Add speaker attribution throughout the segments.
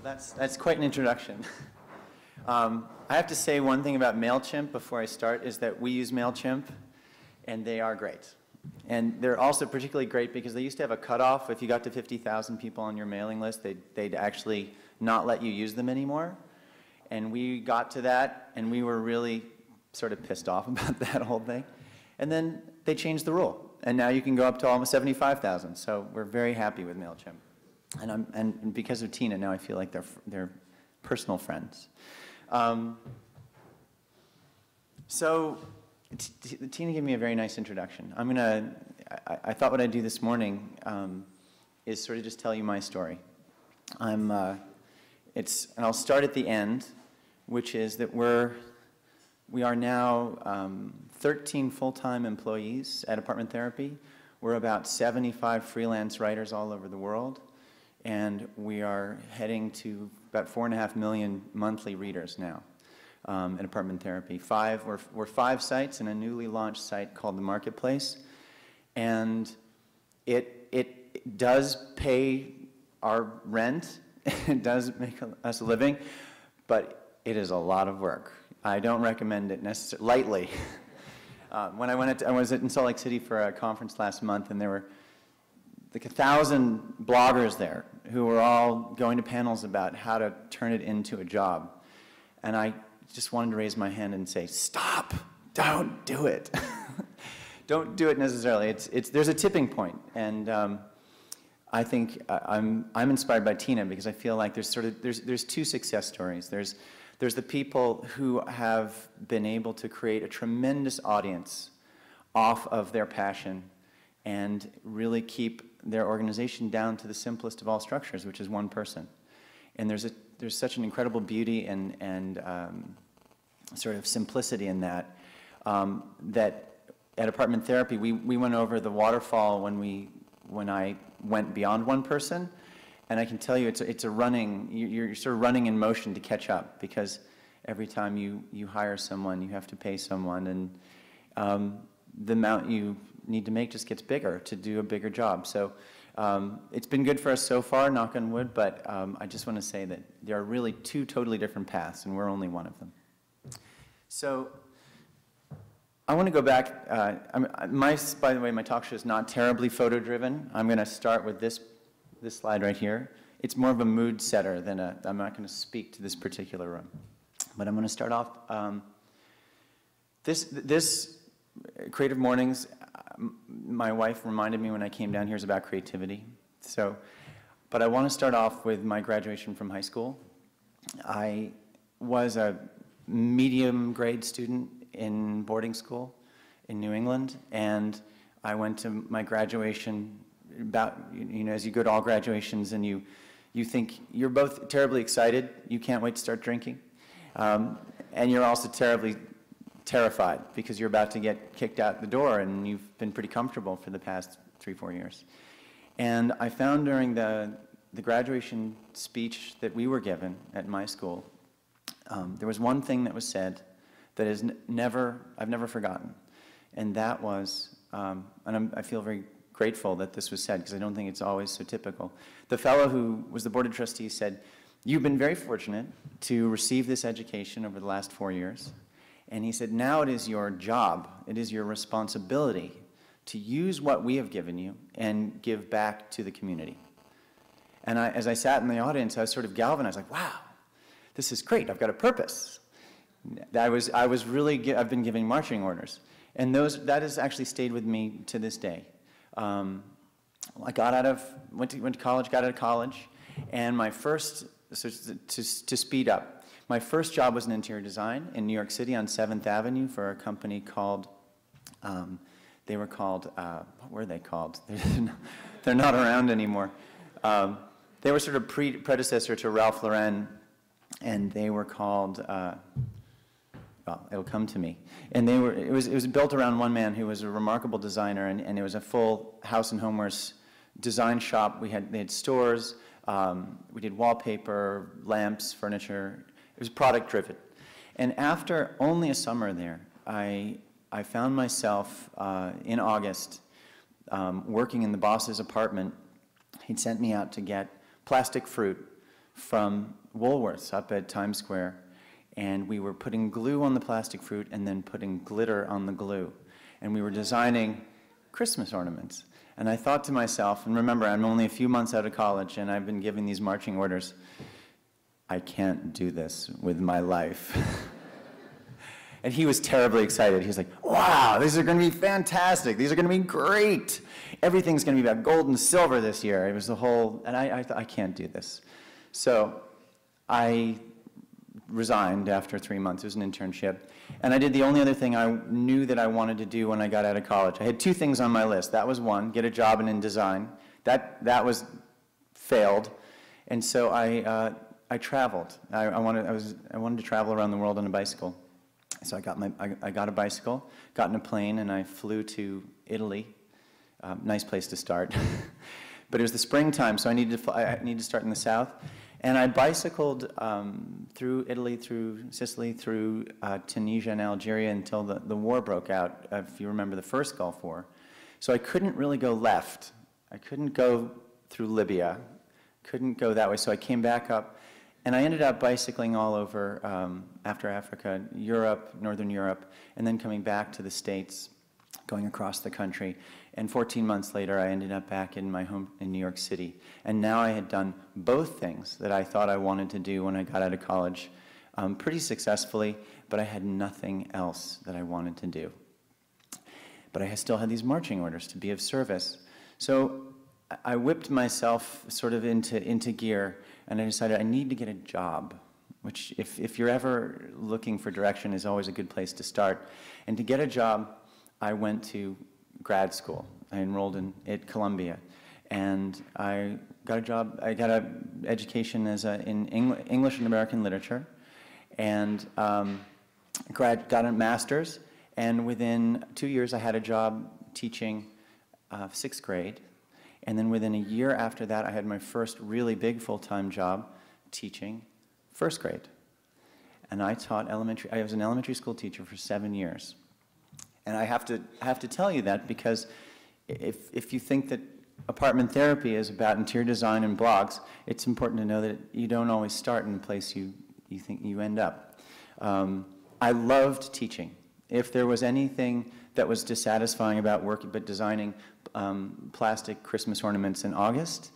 Speaker 1: That's quite an introduction. I have to say one thing about MailChimp before I start is that we use MailChimp, and they are great. And they're also particularly great because they used to have a cutoff. If you got to 50,000 people on your mailing list, they'd actually not let you use them anymore. And we got to that, and we were really sort of pissed off about that whole thing. And then they changed the rule, and now you can go up to almost 75,000. So we're very happy with MailChimp. And because of Tina, now I feel like they're personal friends. So Tina gave me a very nice introduction. I thought what I'd do this morning is sort of just tell you my story. And I'll start at the end, which is that we are now 13 full-time employees at Apartment Therapy. We're about 75 freelance writers all over the world, and we are heading to about 4.5 million monthly readers now at Apartment Therapy. We're 5 sites and a newly launched site called The Marketplace, and it does pay our rent. It does make us a living, but it is a lot of work. I don't recommend it lightly. When I was in Salt Lake City for a conference last month, and there were like 1,000 bloggers there who were all going to panels about how to turn it into a job. And I just wanted to raise my hand and say, stop, don't do it. Don't do it necessarily. There's a tipping point, and I think I'm inspired by Tina because I feel like there's 2 success stories. There's the people who have been able to create a tremendous audience off of their passion and really keep their organization down to the simplest of all structures, which is one person. And there's such an incredible beauty and sort of simplicity in that, that at Apartment Therapy, we went over the waterfall when I went beyond one person. And I can tell you, you're sort of running in motion to catch up, because every time you hire someone, you have to pay someone, and the amount you need to make just gets bigger to do a bigger job. So it's been good for us so far, knock on wood, but I just want to say that there are really 2 totally different paths, and we're only one of them. So I want to go back. By the way, my talk show is not terribly photo-driven. I'm going to start with this slide right here. It's more of a mood setter than I'm not going to speak to this particular room. But I'm going to start off. This Creative Mornings, my wife reminded me when I came down here, is about creativity. But I want to start off with my graduation from high school. I was a medium grade student in boarding school in New England, and I went to my graduation as you go to all graduations and you think you're both terribly excited, you can't wait to start drinking, and you're also terribly terrified because you're about to get kicked out the door and you've been pretty comfortable for the past 3-4 years. And I found during the graduation speech that we were given at my school, there was one thing that was said that I've never forgotten, and that was, I feel very grateful that this was said because I don't think it's always so typical. The fellow who was the board of trustees said, "You've been very fortunate to receive this education over the last 4 years." And he said, "Now it is your job, it is your responsibility to use what we have given you and give back to the community." And as I sat in the audience, I was sort of galvanized, like, wow, this is great, I've got a purpose. I've been giving marching orders. And that has actually stayed with me to this day. I went to college, got out of college, and to speed up, my first job was in interior design in New York City on 7th Avenue for a company called, what were they called? They're not around anymore. They were sort of predecessor to Ralph Lauren, and they were called, well, it'll come to me. And it was built around one man who was a remarkable designer, and it was a full house and homewares design shop. They had stores, we did wallpaper, lamps, furniture. It was product driven. And after only a summer there, I found myself in August working in the boss's apartment. He'd sent me out to get plastic fruit from Woolworths up at Times Square, and we were putting glue on the plastic fruit and then putting glitter on the glue. And we were designing Christmas ornaments. And I thought to myself, and remember, I'm only a few months out of college, and I've been giving these marching orders, I can't do this with my life. And he was terribly excited. He was like, wow, these are going to be fantastic. These are going to be great. Everything's going to be about gold and silver this year. It was the whole, and I thought, I can't do this. So I resigned after 3 months. It was an internship. And I did the only other thing I knew that I wanted to do when I got out of college. I had 2 things on my list. That was one, get a job in InDesign. That was failed. And so I traveled. I wanted to travel around the world on a bicycle. So I got a bicycle, got in a plane, and I flew to Italy. Nice place to start. But it was the springtime, so I needed to start in the south. And I bicycled through Italy, through Sicily, through Tunisia and Algeria until the war broke out, if you remember the first Gulf War. So I couldn't really go left. I couldn't go through Libya, couldn't go that way. So I came back up, and I ended up bicycling all over after Africa, Europe, Northern Europe, and then coming back to the States, going across the country. And 14 months later, I ended up back in my home in New York City. And now I had done both things that I thought I wanted to do when I got out of college pretty successfully, but I had nothing else that I wanted to do. But I still had these marching orders to be of service. So I whipped myself sort of into gear, and I decided I need to get a job, which if you're ever looking for direction is always a good place to start. And to get a job, I went to grad school. I enrolled at Columbia, and I got a job. I got an education in English and American literature, and got a master's. And within 2 years, I had a job teaching 6th grade. And then within a year after that, I had my first really big full-time job teaching 1st grade. And I taught elementary. I was an elementary school teacher for 7 years. And I have to tell you that because if you think that apartment therapy is about interior design and blogs, it's important to know that you don't always start in the place you think you end up. I loved teaching. If there was anything that was dissatisfying about designing plastic Christmas ornaments in August,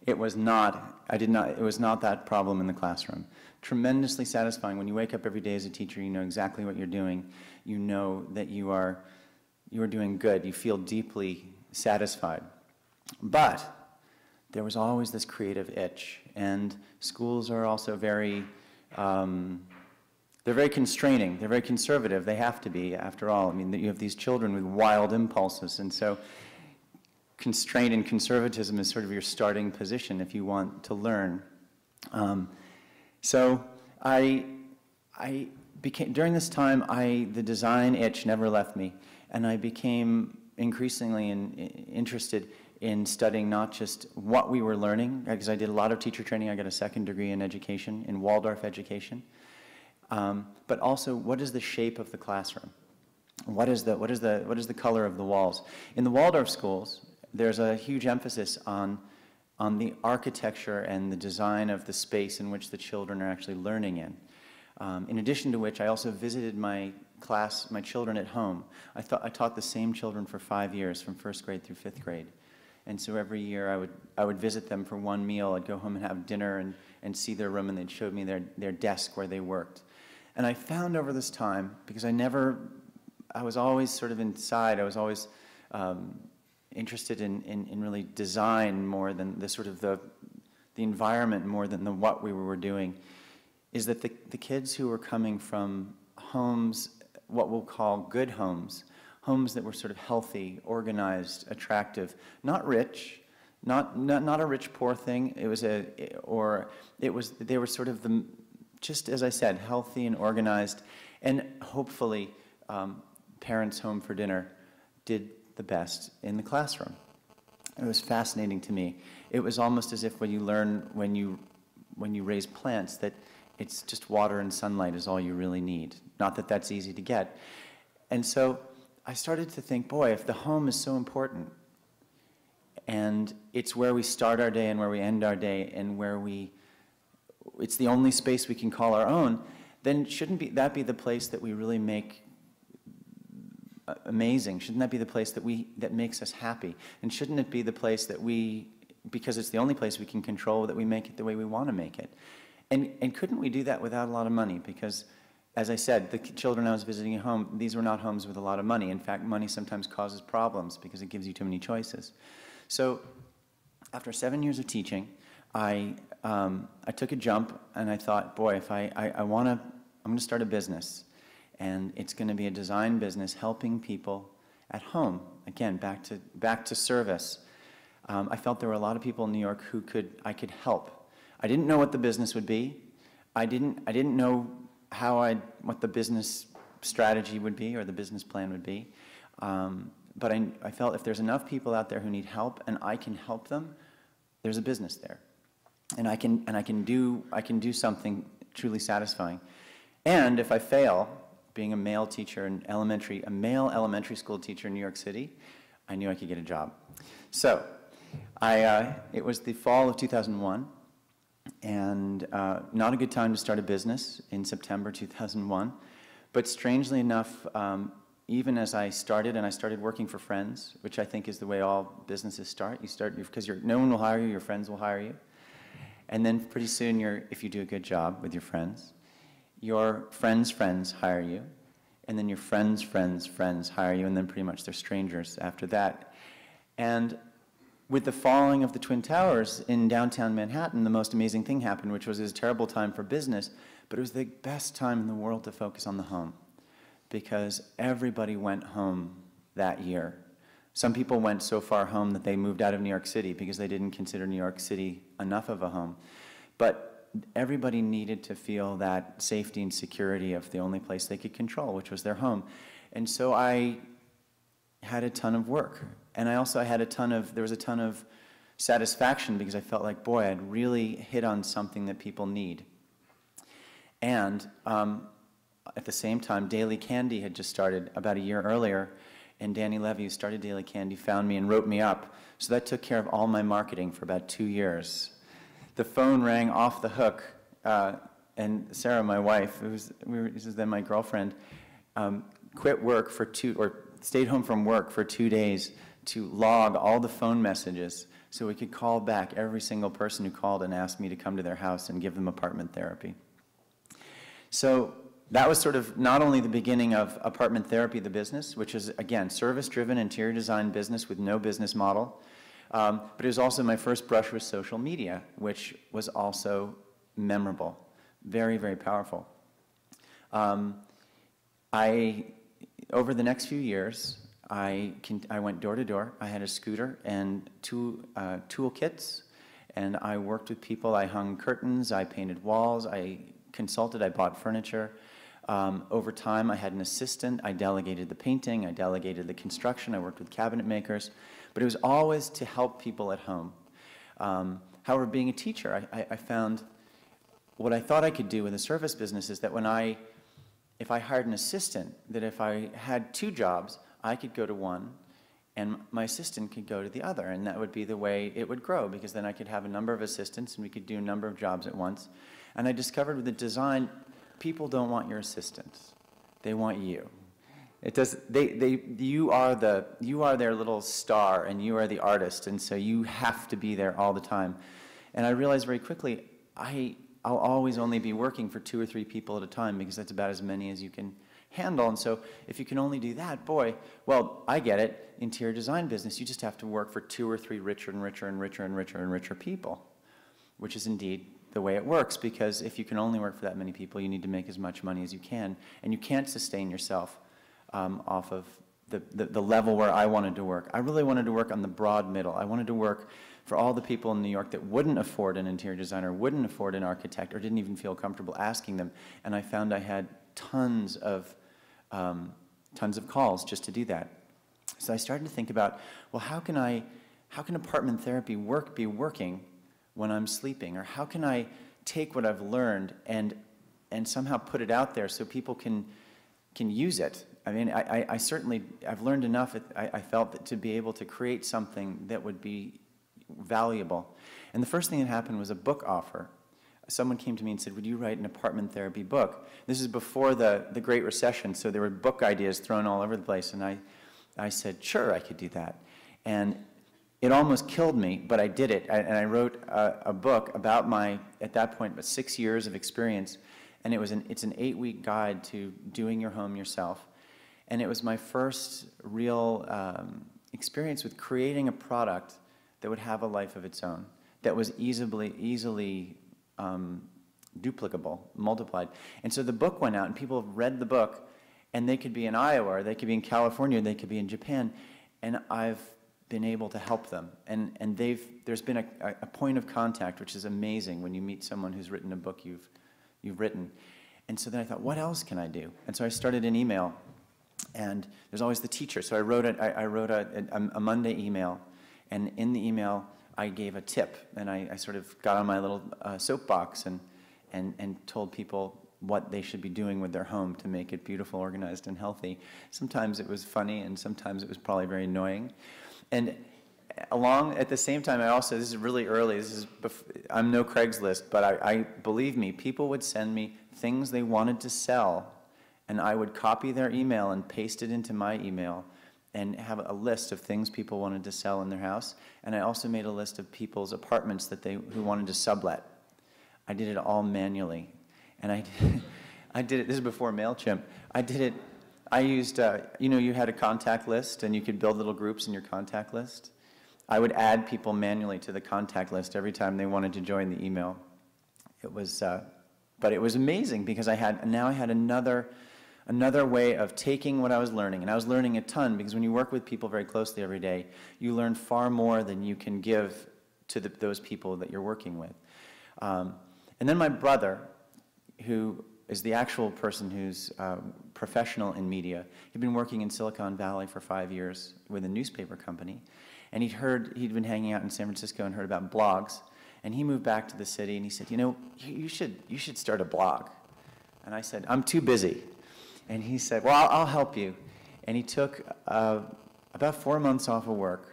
Speaker 1: it was not that problem in the classroom. Tremendously satisfying. When you wake up every day as a teacher, you know exactly what you're doing. You know that you are doing good. You feel deeply satisfied. But there was always this creative itch, and schools are also very they're very constraining. They're very conservative. They have to be, after all. I mean, you have these children with wild impulses, and so constraint and conservatism is sort of your starting position if you want to learn. So I became, during this time, the design itch never left me, and I became increasingly interested in studying not just what we were learning, because I did a lot of teacher training. I got a 2nd degree in education, in Waldorf education, but also what is the shape of the classroom? What is the color of the walls? In the Waldorf schools, there's a huge emphasis on the architecture and the design of the space in which the children are actually learning in. In addition to which, I also visited my children at home. I taught the same children for 5 years, from 1st grade through 5th grade. And so every year I would visit them for one meal. I'd go home and have dinner and see their room, and they'd show me their desk where they worked. And I found over this time, because I was always sort of inside, I was always interested in really design more than the environment more than what we were doing, is that the kids who were coming from homes, what we'll call good homes that were sort of healthy, organized, attractive, not rich, not a rich poor thing. They were sort of just as I said, healthy and organized, and hopefully parents home for dinner did the best in the classroom. It was fascinating to me. It was almost as if when you raise plants, that it's just water and sunlight is all you really need. Not that that's easy to get. And so I started to think, boy, if the home is so important, and it's where we start our day and where we end our day, and where we it's the only space we can call our own, then shouldn't that be the place that we really make amazing? Shouldn't that be the place that makes us happy? And shouldn't it be the place that because it's the only place we can control, that we make it the way we want to make it? And couldn't we do that without a lot of money? Because, as I said, the children I was visiting at home, these were not homes with a lot of money. In fact, money sometimes causes problems because it gives you too many choices. So after 7 years of teaching, I took a jump and I thought, boy, if I'm going to start a business, and it's going to be a design business helping people at home. Again, back to service. I felt there were a lot of people in New York who I could help. I didn't know what the business would be. I didn't know what the business strategy would be or the business plan would be. But I felt if there's enough people out there who need help and I can help them, there's a business there. And I can do something truly satisfying. And if I fail, being a male teacher in a male elementary school teacher in New York City, I knew I could get a job. So it was the fall of 2001, and not a good time to start a business in September 2001. But strangely enough, even as I started working for friends, which I think is the way all businesses start. You start because no one will hire you, your friends will hire you. And then pretty soon, if you do a good job with your friends, your friends' friends hire you, and then your friends' friends' friends hire you, and then pretty much they're strangers after that. And with the falling of the Twin Towers in downtown Manhattan, the most amazing thing happened, which was a terrible time for business, but it was the best time in the world to focus on the home, because everybody went home that year. Some people went so far home that they moved out of New York City because they didn't consider New York City enough of a home. But everybody needed to feel that safety and security of the only place they could control, which was their home. And so I had a ton of work. And there was a ton of satisfaction because I felt like, boy, I'd really hit on something that people need. And at the same time, Daily Candy had just started about a year earlier, and Danny Levy, who started Daily Candy, found me and wrote me up. So that took care of all my marketing for about 2 years. The phone rang off the hook, and Sarah, my wife, this is then my girlfriend, quit work stayed home from work for 2 days to log all the phone messages so we could call back every single person who called and asked me to come to their house and give them apartment therapy. So that was sort of not only the beginning of Apartment Therapy, the business, which is, again, service-driven interior design business with no business model. But it was also my first brush with social media, which was also memorable, very, very powerful. Over the next few years, I went door to door. I had a scooter and two toolkits, and I worked with people. I hung curtains, I painted walls, I consulted, I bought furniture. Over time, I had an assistant. I delegated the painting, I delegated the construction, I worked with cabinet makers. But it was always to help people at home. However, being a teacher, I found what I thought I could do with a service business is that if I hired an assistant, that if I had 2 jobs, I could go to one, and my assistant could go to the other, and that would be the way it would grow, because then I could have a number of assistants, and we could do a number of jobs at once. And I discovered with the design, people don't want your assistants; they want you. You are their little star, and you are the artist, and so you have to be there all the time. And I realized very quickly, I'll always only be working for 2 or 3 people at a time, because that's about as many as you can handle. And so if you can only do that, boy, well, I get it. Interior design business, you just have to work for 2 or 3 richer and richer and richer and richer and richer people, which is indeed the way it works, because if you can only work for that many people, you need to make as much money as you can, and you can't sustain yourself off of the level where I wanted to work. I really wanted to work on the broad middle. I wanted to work for all the people in New York that wouldn't afford an interior designer, wouldn't afford an architect, or didn't even feel comfortable asking them. And I found I had tons of calls just to do that. So I started to think about, well, how can apartment therapy be working when I'm sleeping? Or how can I take what I've learned and somehow put it out there so people can use it? I mean, I've learned enough, I felt, that to be able to create something that would be valuable. And the first thing that happened was a book offer someone came to me and said, would you write an apartment therapy book? This is before the Great Recession, so there were book ideas thrown all over the place, and I said, sure, I could do that. And it almost killed me, but I did it, and I wrote a book about my, at that point, about 6 years of experience, and it's an 8-week guide to doing your home yourself. And it was my first real experience with creating a product that would have a life of its own, that was easily duplicable, multiplied. And so the book went out, and people read the book, and they could be in Iowa, or they could be in California, or they could be in Japan, and I've been able to help them. And there's been a point of contact, which is amazing when you meet someone who's written a book you've written. And so then I thought, what else can I do? And so I started an email, and there's always the teacher. So I wrote a Monday email, and in the email I gave a tip, and I sort of got on my little soapbox and told people what they should be doing with their home to make it beautiful, organized, and healthy. Sometimes it was funny, and sometimes it was probably very annoying. And at the same time, this is really early, I'm no Craigslist, but I believe me, people would send me things they wanted to sell, and I would copy their email and paste it into my email and have a list of things people wanted to sell in their house. And I also made a list of people's apartments who wanted to sublet. I did it all manually. And I did it, this is before MailChimp. I used, you had a contact list, and you could build little groups in your contact list. I would add people manually to the contact list every time they wanted to join the email. But it was amazing because now I had another way of taking what I was learning, and I was learning a ton, because when you work with people very closely every day, you learn far more than you can give to those people that you're working with. And then my brother, who is the actual person who's professional in media. He'd been working in Silicon Valley for 5 years with a newspaper company, and he'd been hanging out in San Francisco and heard about blogs, and he moved back to the city, and he said, you should start a blog. And I said, I'm too busy. And he said, well, I'll help you. And he took about 4 months off of work,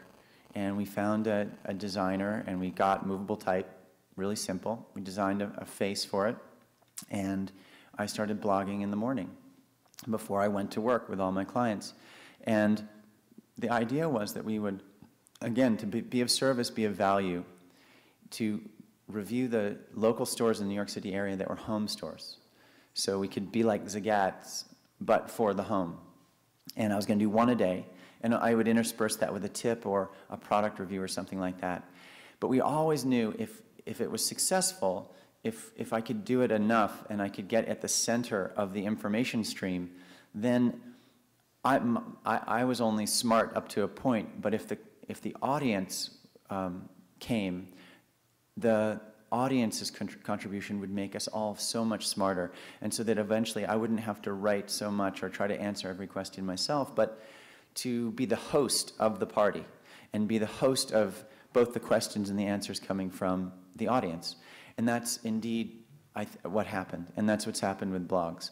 Speaker 1: and we found a designer, and we got movable type, really simple. We designed a face for it, and I started blogging in the morning before I went to work with all my clients. And the idea was that we would, again, to be of service, be of value, to review the local stores in the New York City area that were home stores. So we could be like Zagat's, but for the home. And I was going to do one a day, and I would intersperse that with a tip or a product review or something like that. But we always knew if it was successful, if I could do it enough and I could get at the center of the information stream, then I was only smart up to a point. But if the audience came, the audience's contribution would make us all so much smarter, and so that eventually I wouldn't have to write so much or try to answer every question myself, but to be the host of the party and be the host of both the questions and the answers coming from the audience. And that's indeed what happened, and that's what's happened with blogs.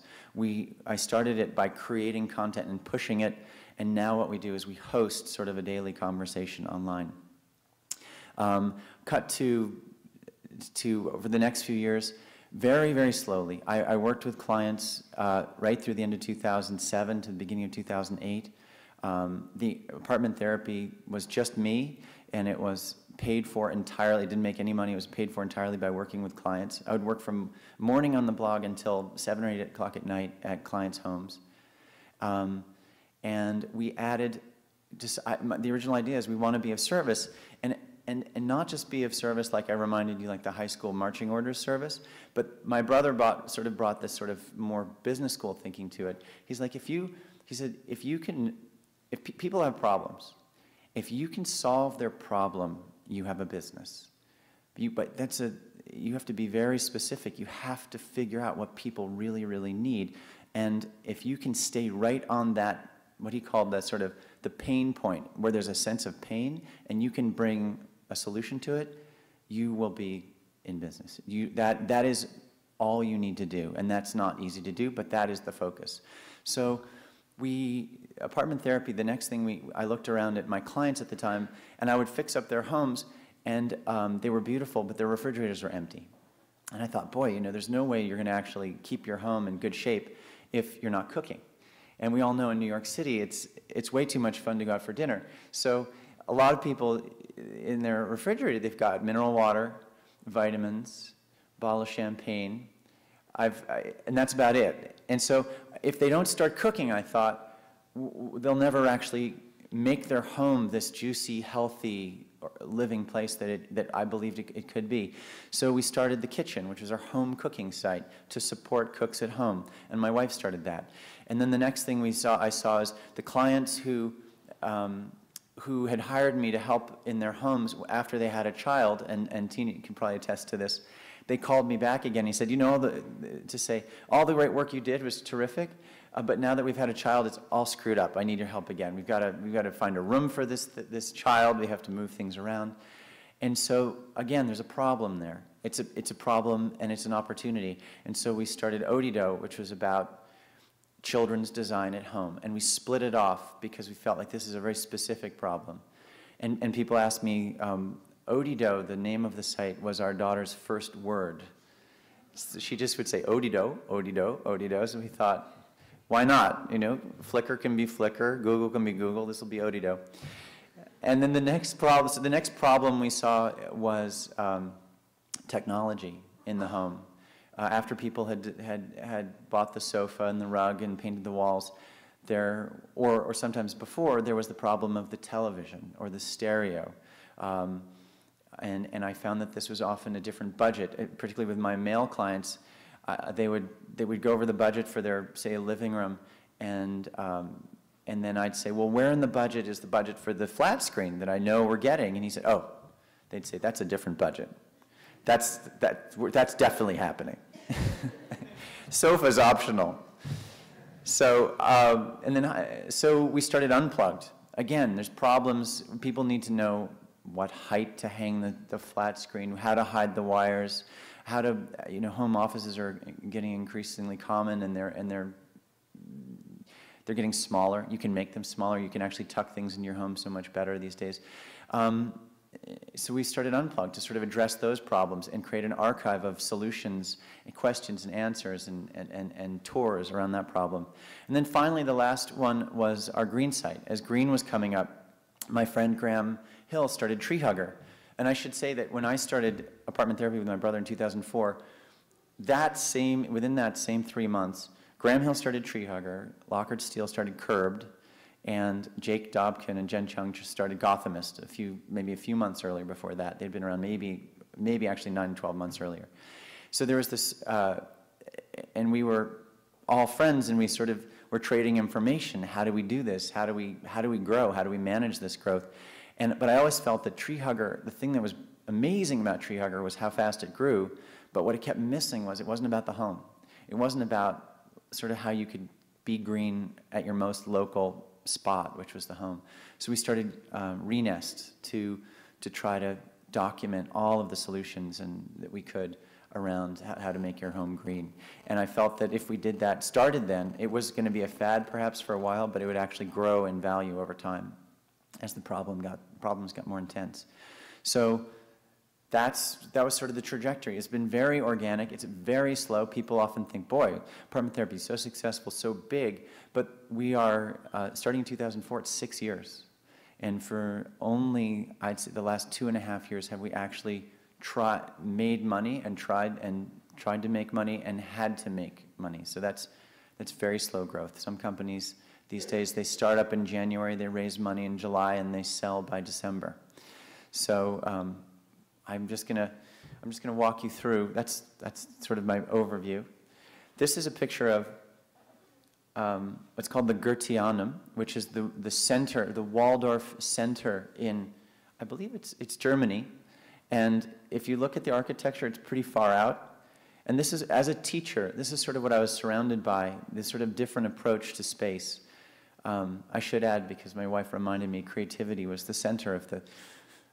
Speaker 1: I started it by creating content and pushing it, and now what we do is we host sort of a daily conversation online. Cut to over the next few years, very, very slowly. I worked with clients right through the end of 2007 to the beginning of 2008. The apartment therapy was just me, and it was paid for entirely. It didn't make any money. It was paid for entirely by working with clients. I would work from morning on the blog until 7 or 8 o'clock at night at clients' homes. And we added, the original idea is we want to be of service, and not just be of service like I reminded you, like the high school marching orders service, but my brother brought this sort of more business school thinking to it. He's like, he said, if people have problems, if you can solve their problem, you have a business. But you have to be very specific. You have to figure out what people really, really need. And if you can stay right on that, what he called that sort of the pain point, where there's a sense of pain, and you can bring a solution to it, you will be in business. That is all you need to do. And that's not easy to do, but that is the focus. So apartment therapy, the next thing I looked around at my clients at the time, and I would fix up their homes, and they were beautiful, but their refrigerators were empty. And I thought, boy, there's no way you're going to actually keep your home in good shape if you're not cooking. And we all know in New York City, it's way too much fun to go out for dinner. So a lot of people in their refrigerator, they've got mineral water, vitamins, bottle of champagne, and that's about it. And so if they don't start cooking, I thought, they'll never actually make their home this juicy, healthy, living place that I believed it could be. So we started the kitchen, which was our home cooking site, to support cooks at home. And my wife started that. And then the next thing I saw is the clients who had hired me to help in their homes after they had a child, and Tina can probably attest to this, they called me back again. He said, to say, all the great work you did was terrific, but now that we've had a child, it's all screwed up. I need your help again. We've got to find a room for this child. We have to move things around. And so, again, there's a problem there. It's a problem, and it's an opportunity. And so we started Odido, which was about children's design at home. And we split it off because we felt like this is a very specific problem. And people asked me, Odido, the name of the site, was our daughter's first word. So she just would say, Odido, Odido, Odido. So we thought, why not? Flickr can be Flickr, Google can be Google, this will be Odido. And then the next problem we saw was technology in the home. After people had bought the sofa and the rug and painted the walls, or sometimes before, there was the problem of the television or the stereo. And I found that this was often a different budget, particularly with my male clients. They would go over the budget for their, say, a living room, and then I'd say, well, where in the budget is the budget for the flat screen that I know we're getting? And he said, oh, they'd say, that's a different budget. That's definitely happening. Sofa's optional. So, so we started Unplugged. Again, there's problems. People need to know what height to hang the flat screen, how to hide the wires, how to, home offices are getting increasingly common, and they're getting smaller. You can make them smaller. You can actually tuck things in your home so much better these days. So we started Unplugged to sort of address those problems and create an archive of solutions and questions and answers and tours around that problem. And then finally, the last one was our green site. As green was coming up, my friend Graham Hill started Tree Hugger. And I should say that when I started apartment therapy with my brother in 2004, within that same 3 months, Graham Hill started Tree Hugger, Lockhart Steele started Curbed, and Jake Dobkin and Jen Chung just started Gothamist maybe a few months earlier before that. They'd been around maybe actually 9 to 12 months earlier. So there was this, and we were all friends, and we sort of were trading information. How do we do this? How do we grow? How do we manage this growth? But I always felt that Tree Hugger, the thing that was amazing about Tree Hugger was how fast it grew, but what it kept missing was it wasn't about the home. It wasn't about sort of how you could be green at your most local spot, which was the home. So we started Renest to try to document all of the solutions that we could around how to make your home green. And I felt that if we did that, started then, it was going to be a fad perhaps for a while, but it would actually grow in value over time as the problems got more intense. So that was sort of the trajectory. It's been very organic. It's very slow. People often think, boy, apartment therapy is so successful, so big. But we are, starting in 2004, it's 6 years. And for only, I'd say, the last 2.5 years have we actually made money and tried to make money and had to make money. So that's very slow growth. Some companies these days, they start up in January, they raise money in July, and they sell by December. So I'm just gonna walk you through. That's sort of my overview. This is a picture of what's called the Goetheanum, which is the center, the Waldorf Center in, I believe it's Germany. And if you look at the architecture, it's pretty far out. And this is, as a teacher, this is sort of what I was surrounded by, this sort of different approach to space. I should add, because my wife reminded me, creativity was the center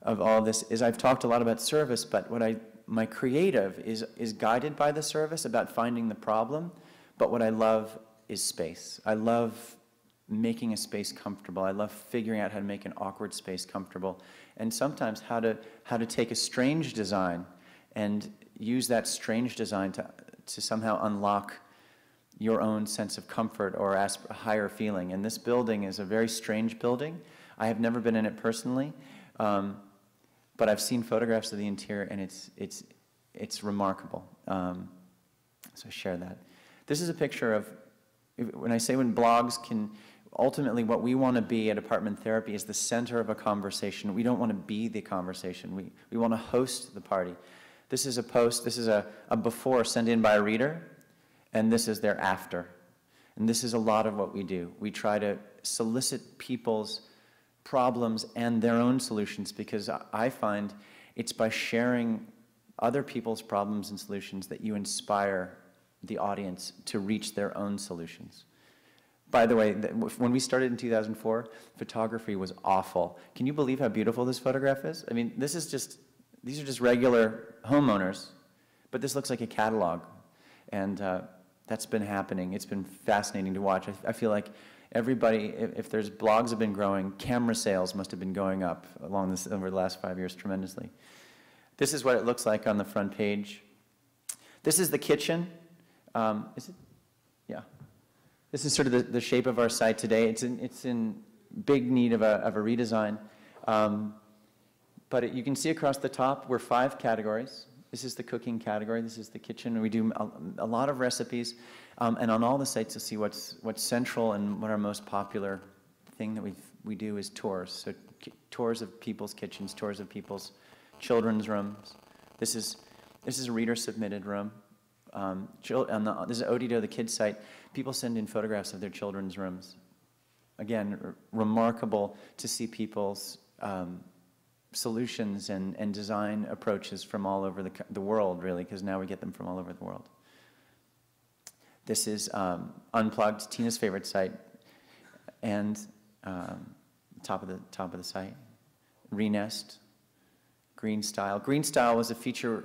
Speaker 1: of all of this. I've talked a lot about service, but my creative is guided by the service, about finding the problem, but what I love is space. I love making a space comfortable. I love figuring out how to make an awkward space comfortable, and sometimes how to take a strange design and use that strange design to somehow unlock your own sense of comfort or a higher feeling. And this building is a very strange building. I have never been in it personally, but I've seen photographs of the interior, and it's remarkable. So I share that. This is a picture of, when blogs can, ultimately what we want to be at Apartment Therapy is the center of a conversation. We don't want to be the conversation. We want to host the party. This is a post, this is a before sent in by a reader, and this is their after. And this is a lot of what we do. We try to solicit people's problems and their own solutions, because I find it's by sharing other people's problems and solutions that you inspire the audience to reach their own solutions. By the way, when we started in 2004, photography was awful. Can you believe how beautiful this photograph is? I mean, these are just regular homeowners, but this looks like a catalog. And that's been happening. It's been fascinating to watch. I feel like everybody, if there's blogs have been growing, camera sales must have been going up over the last 5 years tremendously. This is what it looks like on the front page. This is the kitchen. Is it? Yeah. This is sort of the shape of our site today. It's in big need of a redesign. But you can see across the top, we're 5 categories. This is the cooking category. This is the kitchen. We do a lot of recipes. And on all the sites, you'll see what's central and what our most popular thing that we do is tours. So tours of people's kitchens, tours of people's children's rooms. This is a reader-submitted room. This is Odito, the kids' site. People send in photographs of their children's rooms. Again, remarkable to see people's solutions and design approaches from all over the world, really, because now we get them from all over the world. This is Unplugged, Tina's favorite site, and top of the site. Renest, Green Style. Green Style was a feature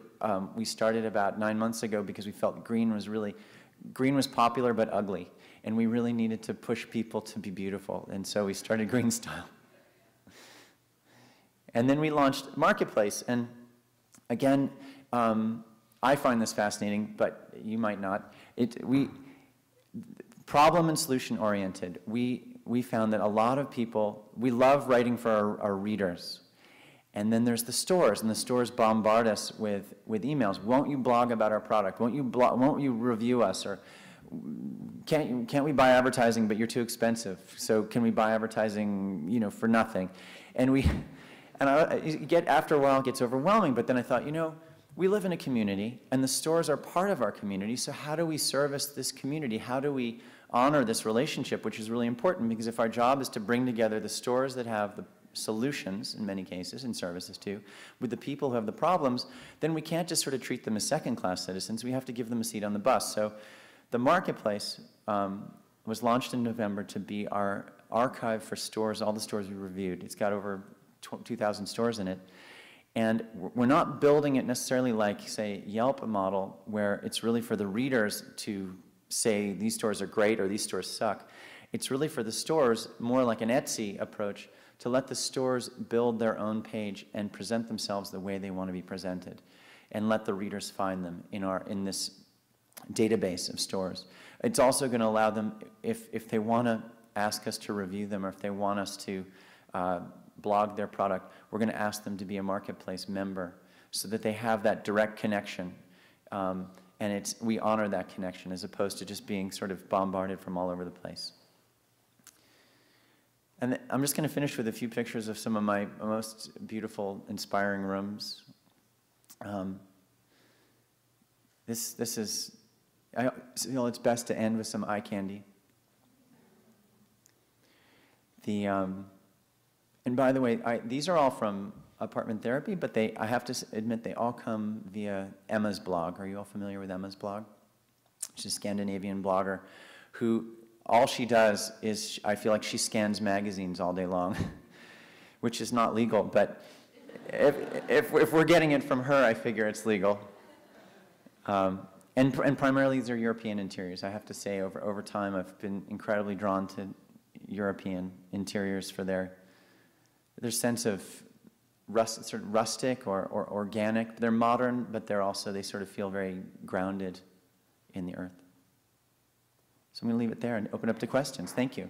Speaker 1: we started about 9 months ago because we felt green was popular but ugly, and we really needed to push people to be beautiful, and so we started Green Style. And then we launched Marketplace, and again, I find this fascinating, but you might not. Problem and solution oriented. We found that a lot of people, we love writing for our readers, and then there's the stores, and the stores bombard us with emails. Won't you blog about our product? Won't you review us? Or can't we buy advertising, but you're too expensive? So can we buy advertising, for nothing? After a while, it gets overwhelming, but then I thought, we live in a community, and the stores are part of our community, so how do we service this community? How do we honor this relationship, which is really important, because if our job is to bring together the stores that have the solutions, in many cases, and services too, with the people who have the problems, then we can't just sort of treat them as second-class citizens. We have to give them a seat on the bus. So the Marketplace was launched in November to be our archive for stores, all the stores we reviewed. It's got over 2,000 stores in it. And we're not building it necessarily like, say, Yelp model, where it's really for the readers to say these stores are great or these stores suck. It's really for the stores, more like an Etsy approach, to let the stores build their own page and present themselves the way they want to be presented, and let the readers find them in this database of stores. It's also going to allow them, if they want to ask us to review them, or if they want us to blog their product, we're going to ask them to be a Marketplace member so that they have that direct connection. And we honor that connection as opposed to just being sort of bombarded from all over the place. And I'm just going to finish with a few pictures of some of my most beautiful, inspiring rooms. This is, I feel it's best to end with some eye candy. And by the way, these are all from Apartment Therapy, but I have to admit they all come via Emma's blog. Are you all familiar with Emma's blog? She's a Scandinavian blogger who, all she does is, I feel like she scans magazines all day long, which is not legal, but if we're getting it from her, I figure it's legal. And primarily these are European interiors. I have to say, over time, I've been incredibly drawn to European interiors for their sense of sort of rustic or organic. They're modern, but they sort of feel very grounded in the earth. So I'm going to leave it there and open up to questions. Thank you.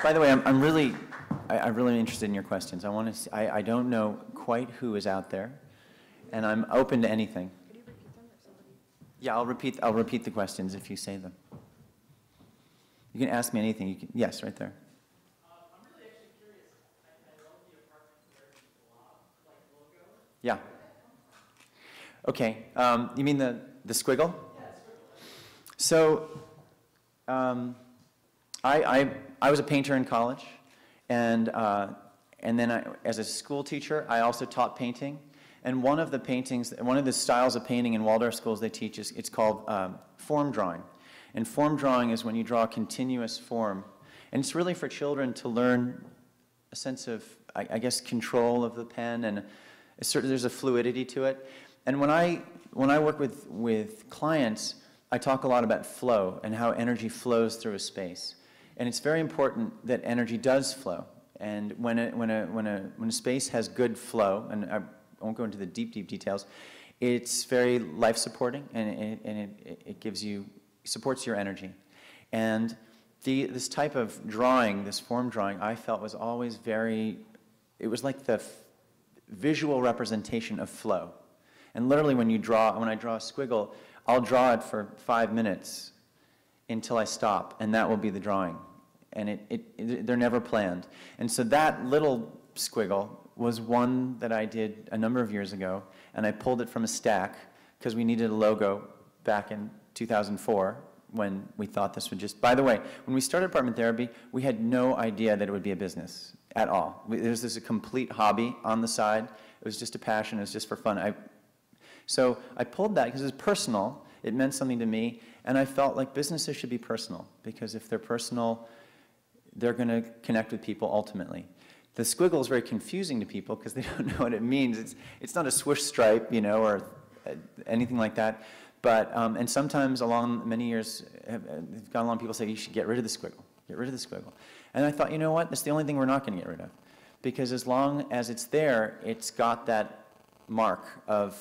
Speaker 1: By the way, I'm really interested in your questions. I don't know quite who is out there, and I'm open to anything.
Speaker 2: Could you repeat them or somebody?
Speaker 1: Yeah, I'll repeat the questions if you say them. You can ask me anything. Yes, right there.
Speaker 3: I'm really actually curious. I love the apartment where the blob, like logo.
Speaker 1: Yeah. Okay. You mean the squiggle?
Speaker 3: Yeah, squiggle.
Speaker 1: So, I was a painter in college, and then as a school teacher, I also taught painting. And one of the styles of painting in Waldorf schools they teach it's called form drawing. And form drawing is when you draw a continuous form, and it's really for children to learn a sense of, I guess, control of the pen, and there's a fluidity to it. And when I work with clients, I talk a lot about flow and how energy flows through a space. And it's very important that energy does flow. And when a space has good flow, and I won't go into the deep details, it's very life-supporting, and it supports your energy. And this type of drawing, this form drawing, I felt was always it was like the visual representation of flow. And literally when I draw a squiggle, I'll draw it for 5 minutes until I stop, and that will be the drawing. And they're never planned. And so that little squiggle was one that I did a number of years ago, and I pulled it from a stack because we needed a logo back in 2004 when we thought this would just, by the way, when we started Apartment Therapy, we had no idea that it would be a business at all. It was just a complete hobby on the side. It was just a passion. It was just for fun. So I pulled that because it was personal. It meant something to me, and I felt like businesses should be personal, because if they're personal, they're going to connect with people ultimately. The squiggle is very confusing to people because they don't know what it means. It's not a swoosh stripe, or anything like that. But and sometimes along many years have gone along, people say you should get rid of the squiggle. Get rid of the squiggle. And I thought, you know what? That's the only thing we're not going to get rid of, because as long as it's there, it's got that mark of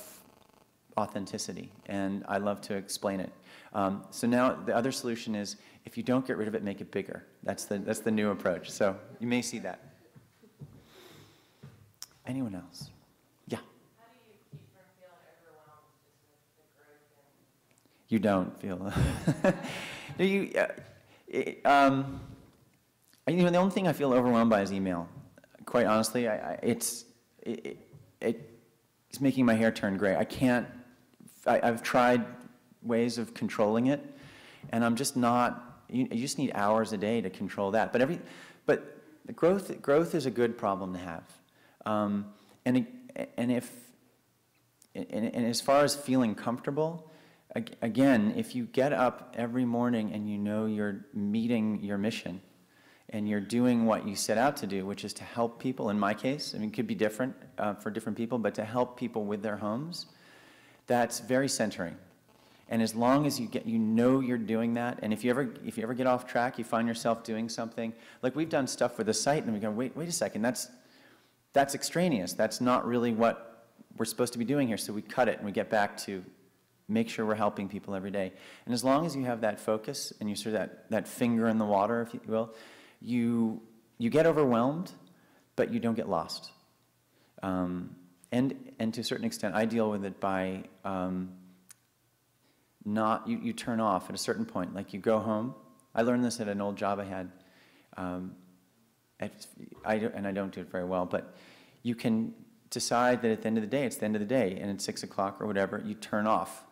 Speaker 1: authenticity, and I love to explain it. So now the other solution is, if you don't get rid of it, make it bigger. That's the new approach. So you may see that. Anyone else? Yeah.
Speaker 2: How do you keep from feeling overwhelmed just with the growth?
Speaker 1: You don't feel. The only thing I feel overwhelmed by is email. Quite honestly, it's making my hair turn gray. I've tried ways of controlling it, and I'm just not. You just need hours a day to control that. But the growth is a good problem to have. And as far as feeling comfortable, again, if you get up every morning and you know you're meeting your mission, and you're doing what you set out to do, which is to help people. In my case, it could be different for different people, but to help people with their homes, that's very centering. And as long as you know you're doing that, and if you ever get off track, you find yourself doing something, like we've done stuff with the site, and we go, wait a second, that's extraneous. That's not really what we're supposed to be doing here. So we cut it and we get back to make sure we're helping people every day. And as long as you have that focus and you sort of that finger in the water, if you will, you get overwhelmed, but you don't get lost. And to a certain extent, I deal with it by you turn off at a certain point. Like you go home. I learned this at an old job I had. And I don't do it very well, but you can decide that at the end of the day, it's the end of the day, and at 6 o'clock or whatever, you turn off.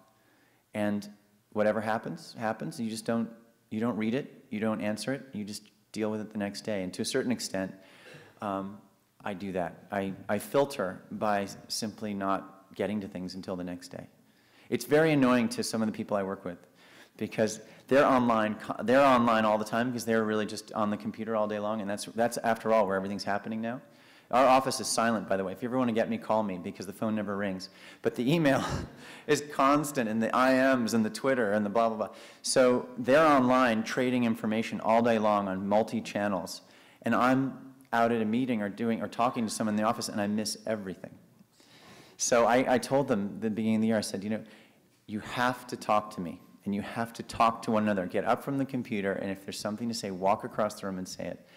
Speaker 1: And whatever happens, happens. You just don't read it, you don't answer it, you just deal with it the next day. And to a certain extent, I do that. I filter by simply not getting to things until the next day. It's very annoying to some of the people I work with, because they're online all the time because they're really just on the computer all day long, and that's after all where everything's happening now. Our office is silent, by the way. If you ever want to get me, call me, because the phone never rings. But the email is constant, and the IMs and the Twitter and the blah, blah, blah. So they're online trading information all day long on multi-channels. And I'm out at a meeting or talking to someone in the office, and I miss everything. So I told them at the beginning of the year, I said, you have to talk to me, and you have to talk to one another. Get up from the computer, and if there's something to say, walk across the room and say it.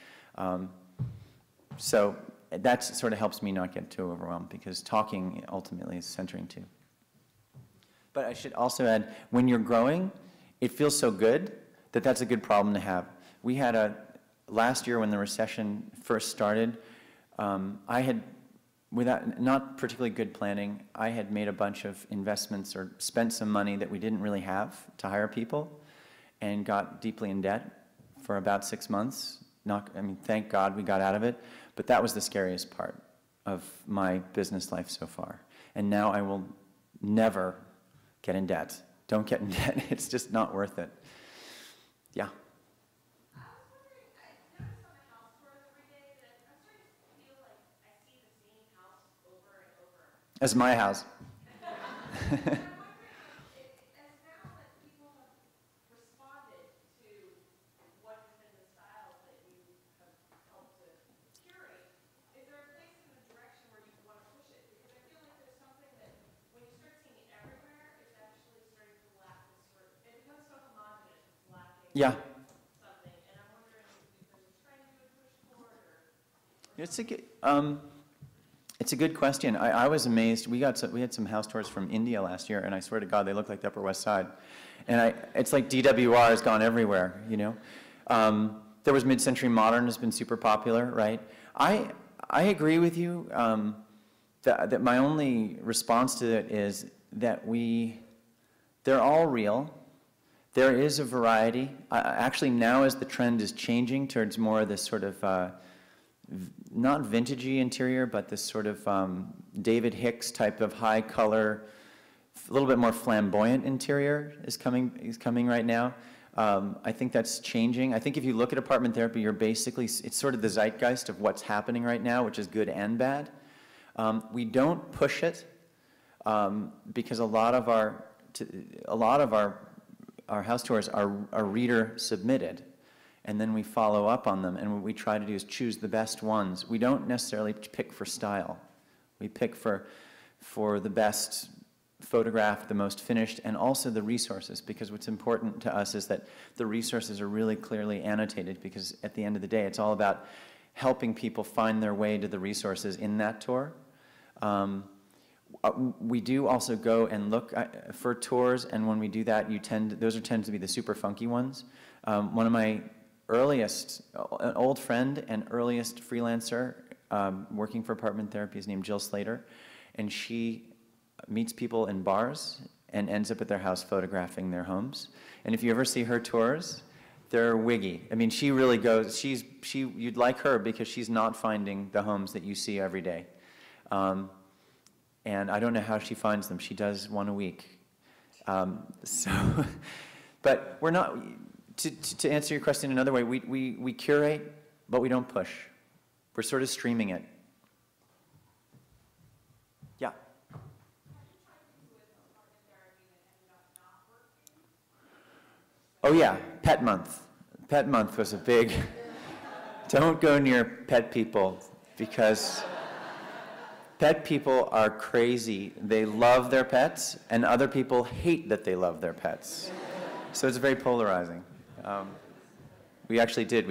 Speaker 1: So that sort of helps me not get too overwhelmed, because talking ultimately is centering too. But I should also add, when you're growing, it feels so good that that's a good problem to have. We had last year when the recession first started, I had, without not particularly good planning, I had made a bunch of investments or spent some money that we didn't really have to hire people, and got deeply in debt for about 6 months. Thank God we got out of it, but that was the scariest part of my business life so far. And now I will never get in debt. Don't get in debt. It's just not worth it. Yeah.
Speaker 2: I was wondering, I noticed on the house tours every day that I'm starting to feel like I see the same house over and over.
Speaker 1: That's my house.
Speaker 2: And I'm wondering, as now that people have responded to what has been the styles that you have helped to curate, is there a place in the direction where you want to push it? Because I feel like there's something that when you start seeing it everywhere, it's actually starting to lack this sort of, it becomes so homogenous, it's lacking
Speaker 1: Yeah.
Speaker 2: something. And I'm wondering if there's a trend you would push for it, or
Speaker 1: It's a good question. I was amazed. We had some house tours from India last year, and I swear to God, they look like the Upper West Side. And it's like DWR has gone everywhere, There was mid-century modern has been super popular, right? I agree with you that my only response to it is that they're all real. There is a variety. Actually, now as the trend is changing towards more of this sort of not vintagey interior, but this sort of David Hicks type of high color, a little bit more flamboyant interior is coming right now. I think that's changing. I think if you look at apartment therapy, it's sort of the zeitgeist of what's happening right now, which is good and bad. We don't push it because a lot of our house tours are reader submitted. And then we follow up on them, and what we try to do is choose the best ones. We don't necessarily pick for style. We pick for the best photographed, the most finished, and also the resources, because what's important to us is that the resources are really clearly annotated, because at the end of the day, it's all about helping people find their way to the resources in that tour. We do also go and look for tours, and when we do that, those tend to be the super funky ones. One of my earliest, an old friend and earliest freelancer working for apartment therapy is named Jill Slater, and she meets people in bars and ends up at their house photographing their homes. And if you ever see her tours, they're wiggy. She really goes, you'd like her because she's not finding the homes that you see every day. And I don't know how she finds them. She does one a week. But we're not, to answer your question another way, we curate, but we don't push. We're sort of streaming it. Yeah. Oh yeah, pet month. Pet month was a big, don't go near pet people, because pet people are crazy. They love their pets, and other people hate that they love their pets. So it's very polarizing. We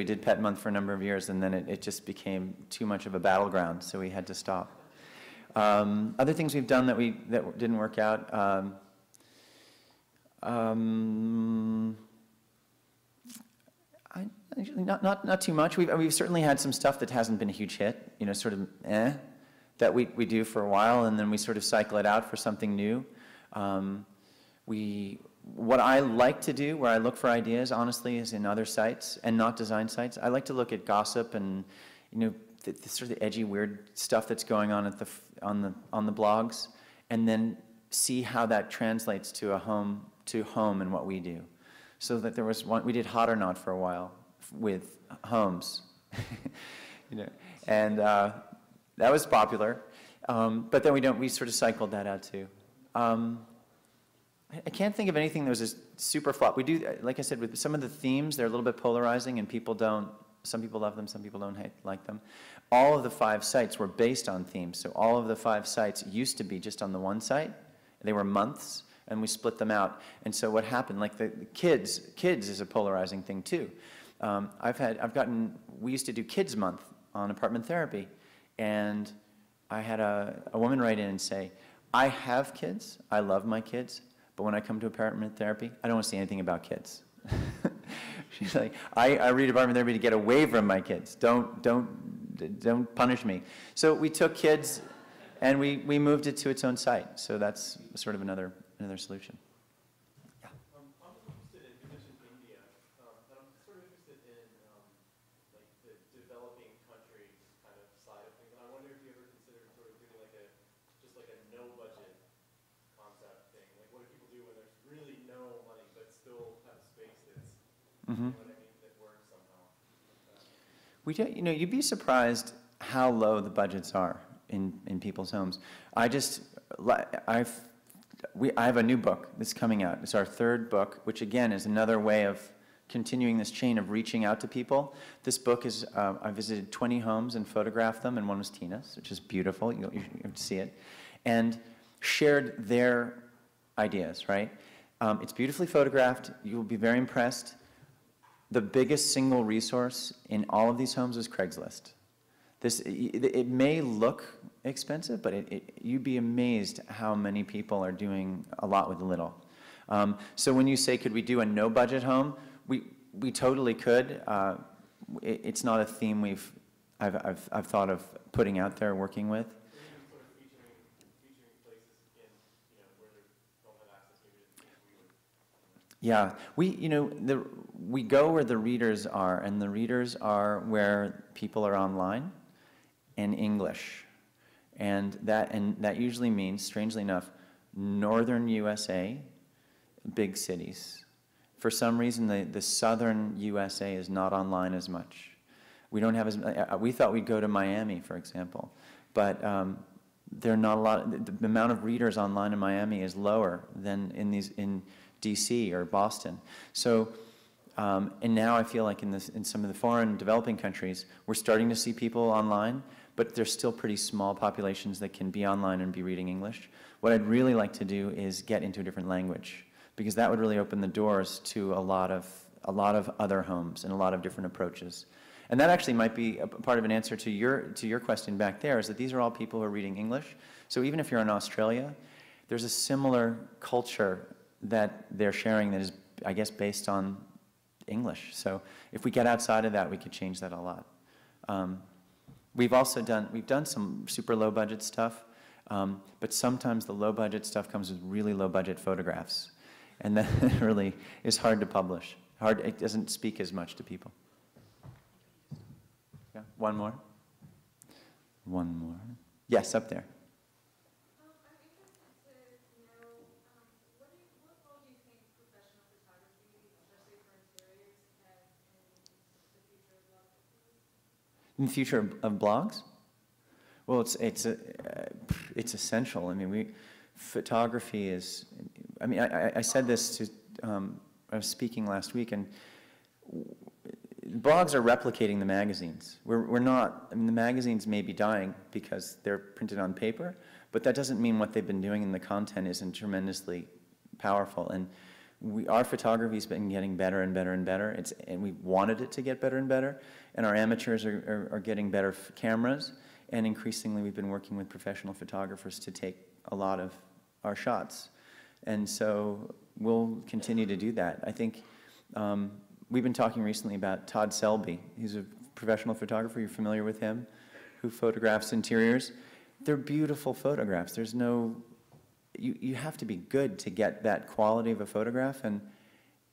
Speaker 1: did Pet Month for a number of years, and then it just became too much of a battleground, so we had to stop. Other things we've done that didn't work out. Not too much. We've certainly had some stuff that hasn't been a huge hit, sort of that we do for a while, and then we sort of cycle it out for something new. What I like to do, where I look for ideas, honestly, is in other sites and not design sites. I like to look at gossip and, the sort of edgy, weird stuff that's going on on the blogs, and then see how that translates to home and what we do. So that there was one, we did Hot or Not for a while with homes, and That was popular. But then we sort of cycled that out too. I can't think of anything that was a super flop. We do, like I said, with some of the themes, they're a little bit polarizing and some people love them, some people don't like them. All of the 5 sites were based on themes. So all of the 5 sites used to be just on the one site. They were months, and we split them out. And so what happened, like the kids is a polarizing thing too. We used to do Kids Month on apartment therapy. And I had a woman write in and say, I have kids, I love my kids, but when I come to apartment therapy, I don't want to see anything about kids. She's like, I read apartment therapy to get away from my kids. Don't punish me. So we took kids and we moved it to its own site. So that's sort of another solution. Yeah.
Speaker 3: I'm interested in, you mentioned India, but I'm sort of interested in like the developing countries kind of side of things. And I wonder if you ever considered sort of doing like just like a no budget concept thing. Like what do people do when there's really no money but still have space that's, you know what I mean, that works somehow?
Speaker 1: We do, you'd be surprised how low the budgets are in people's homes. I have a new book that's coming out. It's our 3rd book, which again is another way of continuing this chain of reaching out to people. This book is, I visited 20 homes and photographed them, and one was Tina's, which is beautiful. You have to see it. And shared their ideas, right? It's beautifully photographed. You will be very impressed. The biggest single resource in all of these homes is Craigslist. It may look expensive, but you'd be amazed how many people are doing a lot with little. So when you say, could we do a no-budget home? We totally could. It's not a theme I've thought of putting out there, working with.
Speaker 3: Sort of featuring places in, where they don't have access maybe to things we would.
Speaker 1: Yeah, we go where the readers are, and the readers are where people are online and English. And that usually means, strangely enough, northern USA, big cities. For some reason, the southern USA is not online as much. We don't have we thought we'd go to Miami, for example, but there are not a lot. The amount of readers online in Miami is lower than in DC or Boston. So, and now I feel like in some of the foreign developing countries, we're starting to see people online, but there's still pretty small populations that can be online and be reading English. What I'd really like to do is get into a different language, because that would really open the doors to a lot of other homes and a lot of different approaches. And that actually might be a part of an answer to your question back there, is that these are all people who are reading English. So even if you're in Australia, there's a similar culture that they're sharing that is, I guess, based on English. So if we get outside of that, we could change that a lot. We've done some super low budget stuff, but sometimes the low budget stuff comes with really low budget photographs, and that really is hard to publish. It doesn't speak as much to people. Yeah, one more. Yes, up there.
Speaker 2: I'm interested to know, what role do you think professional photography, especially for interiors, has in the future of blogging?
Speaker 1: In the future of blogs? Well, it's essential. I mean, photography is. I mean, I said this to. I was speaking last week, and blogs are replicating the magazines. We're not. I mean, the magazines may be dying because they're printed on paper, but that doesn't mean what they've been doing in the content isn't tremendously powerful. And our photography's been getting better and better and better. And we wanted it to get better and better. And our amateurs are getting better cameras. And increasingly, we've been working with professional photographers to take a lot of our shots. And so we'll continue to do that. I think we've been talking recently about Todd Selby. He's a professional photographer. You're familiar with him, who photographs interiors. They're beautiful photographs. There's no. You have to be good to get that quality of a photograph, and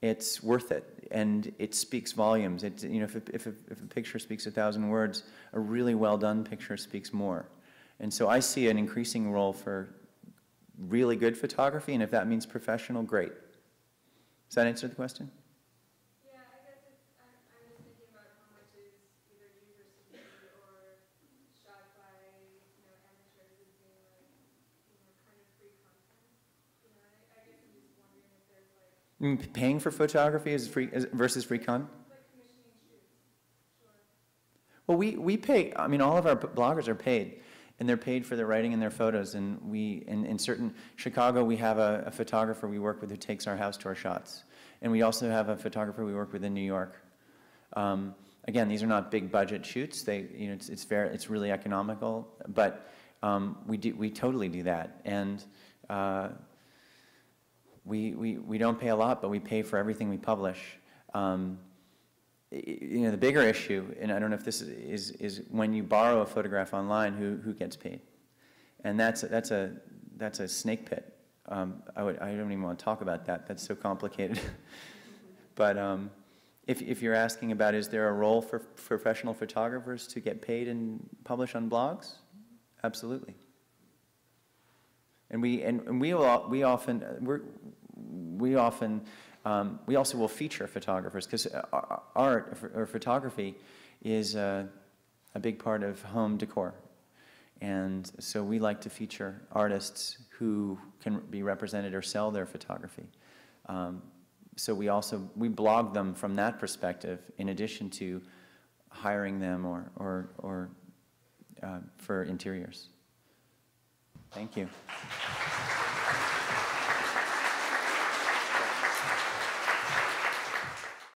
Speaker 1: it's worth it, and it speaks volumes. If a picture speaks 1,000 words, a really well done picture speaks more. And so I see an increasing role for really good photography, and if that means professional, great. Does that answer the question?
Speaker 2: Yeah, I guess I'm just thinking about how much is either user submitted or shot by
Speaker 1: Paying for photography versus free con? Well, we pay, I mean, all of our bloggers are paid, and they're paid for their writing and their photos, and in Chicago, we have a photographer we work with who takes our house tour shots, and we also have a photographer we work with in New York. Again, these are not big budget shoots, it's really economical, but we totally do that, and we don't pay a lot, but we pay for everything we publish. The bigger issue, and I don't know if this is when you borrow a photograph online, who gets paid, and that's a snake pit. I don't even want to talk about that. That's so complicated. But if you're asking about, is there a role for professional photographers to get paid and publish on blogs? Absolutely. And we also will feature photographers, because art or photography is a big part of home decor. And so we like to feature artists who can be represented or sell their photography. So we blog them from that perspective, in addition to hiring them or for interiors. Thank you.